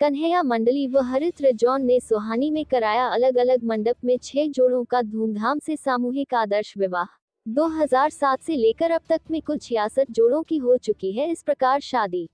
कन्हैया मंडली व हरित रेजॉन ने सोहानी में कराया अलग अलग मंडप में 6 जोड़ों का धूमधाम से सामूहिक आदर्श विवाह। 2007 से लेकर अब तक में कुल 66 जोड़ों की हो चुकी है इस प्रकार शादी।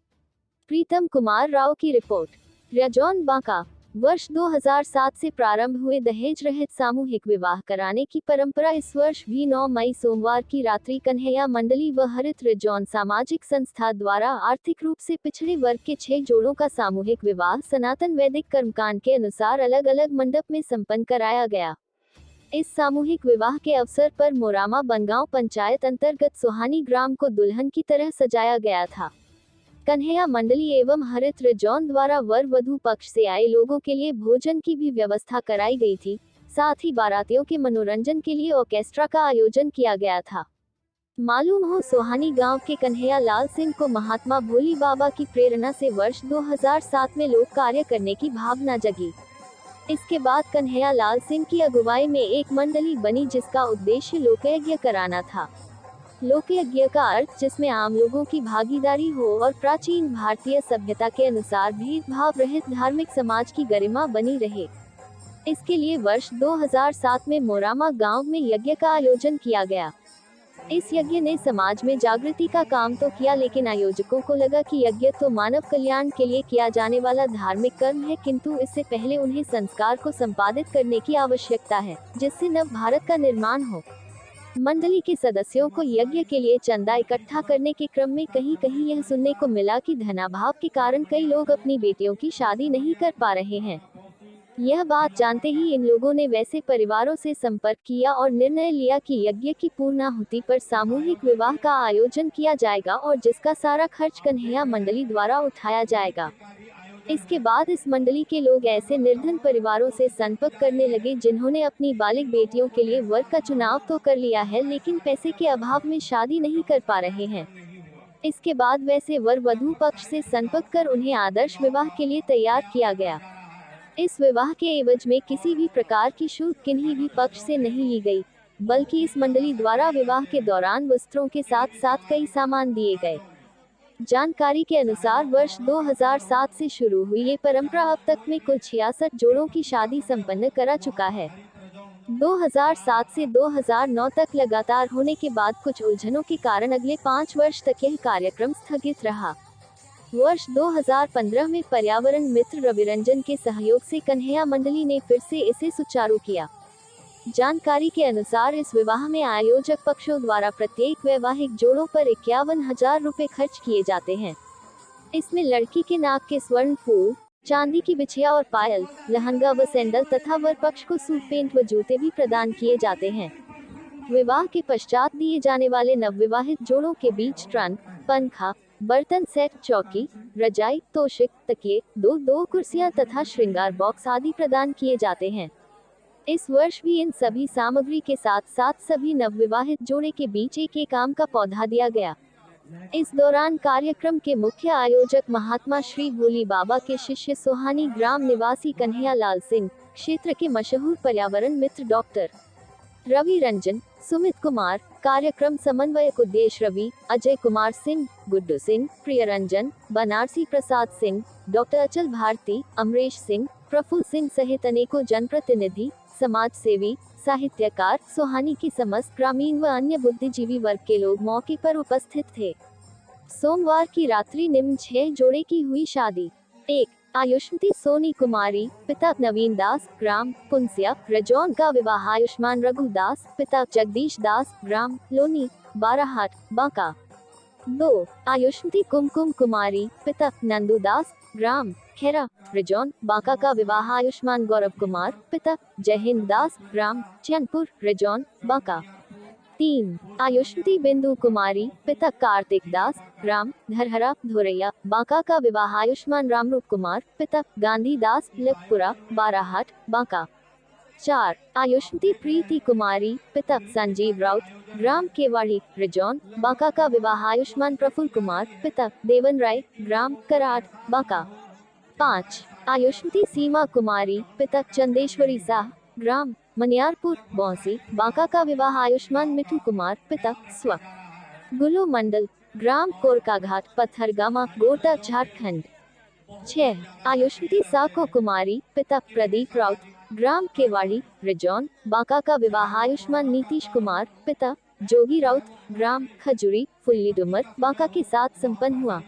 प्रीतम कुमार राव की रिपोर्ट। रेजॉन बांका। वर्ष 2007 से प्रारंभ हुए दहेज रहित सामूहिक विवाह कराने की परंपरा इस वर्ष भी 9 मई सोमवार की रात्रि कन्हैया मंडली व हरित रेजॉन सामाजिक संस्था द्वारा आर्थिक रूप से पिछड़े वर्ग के 6 जोड़ों का सामूहिक विवाह सनातन वैदिक कर्मकांड के अनुसार अलग अलग मंडप में संपन्न कराया गया। इस सामूहिक विवाह के अवसर पर मोरामा बनगांव पंचायत अंतर्गत सोहानी ग्राम को दुल्हन की तरह सजाया गया था। कन्हैया मंडली एवं हरित रेजॉन द्वारा वर वधू पक्ष से आए लोगों के लिए भोजन की भी व्यवस्था कराई गई थी। साथ ही बारातियों के मनोरंजन के लिए ऑर्केस्ट्रा का आयोजन किया गया था। मालूम हो सोहानी गांव के कन्हैया लाल सिंह को महात्मा भोली बाबा की प्रेरणा से वर्ष 2007 में लोक कार्य करने की भावना जगी। इसके बाद कन्हैया लाल सिंह की अगुवाई में एक मंडली बनी जिसका उद्देश्य लोकयज्ञ कराना था। लोकयज्ञ का अर्थ जिसमें आम लोगों की भागीदारी हो और प्राचीन भारतीय सभ्यता के अनुसार भेदभाव रहित धार्मिक समाज की गरिमा बनी रहे। इसके लिए वर्ष 2007 में मोरामा गांव में यज्ञ का आयोजन किया गया। इस यज्ञ ने समाज में जागृति का काम तो किया, लेकिन आयोजकों को लगा कि यज्ञ तो मानव कल्याण के लिए किया जाने वाला धार्मिक कर्म है, किंतु इससे पहले उन्हें संस्कार को संपादित करने की आवश्यकता है जिससे नव भारत का निर्माण हो। मंडली के सदस्यों को यज्ञ के लिए चंदा इकट्ठा करने के क्रम में कहीं कहीं यह सुनने को मिला कि धनाभाव के कारण कई लोग अपनी बेटियों की शादी नहीं कर पा रहे हैं। यह बात जानते ही इन लोगों ने वैसे परिवारों से संपर्क किया और निर्णय लिया कि यज्ञ की पूर्णाहुति पर सामूहिक विवाह का आयोजन किया जाएगा और जिसका सारा खर्च कन्हैया मंडली द्वारा उठाया जाएगा। इसके बाद इस मंडली के लोग ऐसे निर्धन परिवारों से संपर्क करने लगे जिन्होंने अपनी बालिग बेटियों के लिए वर का चुनाव तो कर लिया है, लेकिन पैसे के अभाव में शादी नहीं कर पा रहे हैं। इसके बाद वैसे वर वधू पक्ष से संपर्क कर उन्हें आदर्श विवाह के लिए तैयार किया गया। इस विवाह के एवज में किसी भी प्रकार की शुल्क किन्हीं भी पक्ष से नहीं ली गई, बल्कि इस मंडली द्वारा विवाह के दौरान वस्त्रों के साथ साथ कई सामान दिए गए। जानकारी के अनुसार वर्ष 2007 से शुरू हुई ये परंपरा अब तक में कुल 66 जोड़ों की शादी संपन्न करा चुका है। 2007 से 2009 तक लगातार होने के बाद कुछ उलझनों के कारण अगले 5 वर्ष तक यह कार्यक्रम स्थगित रहा। वर्ष 2015 में पर्यावरण मित्र रविरंजन के सहयोग से कन्हैया मंडली ने फिर से इसे सुचारू किया। जानकारी के अनुसार इस विवाह में आयोजक पक्षों द्वारा प्रत्येक वैवाहिक जोड़ों पर 51,000 रुपए खर्च किए जाते हैं। इसमें लड़की के नाक के स्वर्ण फूल, चांदी की बिछिया और पायल, लहंगा व सैंडल तथा वर पक्ष को सूट पेंट व जूते भी प्रदान किए जाते हैं। विवाह के पश्चात दिए जाने वाले नवविवाहित जोड़ों के बीच ट्रंक, पंखा, बर्तन सेट, चौकी, रजाई, तोशिक, तकिए, दो कुर्सियां तथा श्रृंगार बॉक्स आदि प्रदान किए जाते हैं। इस वर्ष भी इन सभी सामग्री के साथ साथ सभी नवविवाहित जोड़े के बीच एक आम का पौधा दिया गया। इस दौरान कार्यक्रम के मुख्य आयोजक महात्मा श्री भोली बाबा के शिष्य सोहानी ग्राम निवासी कन्हैया लाल सिंह, क्षेत्र के मशहूर पर्यावरण मित्र डॉक्टर रवि रंजन, सुमित कुमार, कार्यक्रम समन्वयक उद्देश्य रवि, अजय कुमार सिंह, गुड्डू सिंह, प्रिय रंजन, बनारसी प्रसाद सिंह, डॉक्टर अचल भारती, अमरेश सिंह, प्रफुल्ल सिंह सहित अनेकों जनप्रतिनिधि, समाज सेवी, साहित्यकार, सोहानी की समस्त ग्रामीण व अन्य बुद्धिजीवी वर्ग के लोग मौके पर उपस्थित थे। सोमवार की रात्रि निम्न 6 जोड़े की हुई शादी। 1. आयुष्मती सोनी कुमारी, पिता नवीन दास, ग्राम पुंसिया, रेजॉन का विवाह आयुष्मान रघु दास, पिता जगदीश दास, ग्राम लोनी, बाराहाट, बांका। 2. आयुष्मती कुमकुम कुमारी, पिता नंदू दास, ग्राम खेरा, रेजॉन, बांका का विवाह आयुष्मान गौरव कुमार, पिता जयहिंद दास, ग्राम चैनपुर, रेजॉन, बांका। 3. आयुष्मती बिंदु कुमारी, पिता कार्तिक दास, ग्राम धरहरा, धोरैया, बांका का विवाह आयुष्मान रामरूप कुमार, पिता गांधी दास, लखपुरा, बाराहाट, बांका। 4. आयुष्मती प्रीति कुमारी, पिता संजीव राउत, ग्राम केवाड़ी, रेजॉन, बांका का विवाह आयुष्मान प्रफुल्ल कुमार, पिता देवन राय, ग्राम कराट, बांका। 5. आयुष्मती सीमा कुमारी, पिता चंदेश्वरी साह, ग्राम मनियारपुर, बौंसी, बांका का विवाह आयुष्मान मिठू कुमार, पिता स्व गुलो मंडल, ग्राम कोरकाघाट, पत्थरगामा, गोटा, झारखंड। 6. आयुष्मती साको कुमारी, पिता प्रदीप राउत, ग्राम केवाड़ी, रिजौन, बांका का विवाह आयुष्मान नीतीश कुमार, पिता जोगी राउत, ग्राम खजुरी, फुल्ली डुमर, बांका के साथ संपन्न हुआ।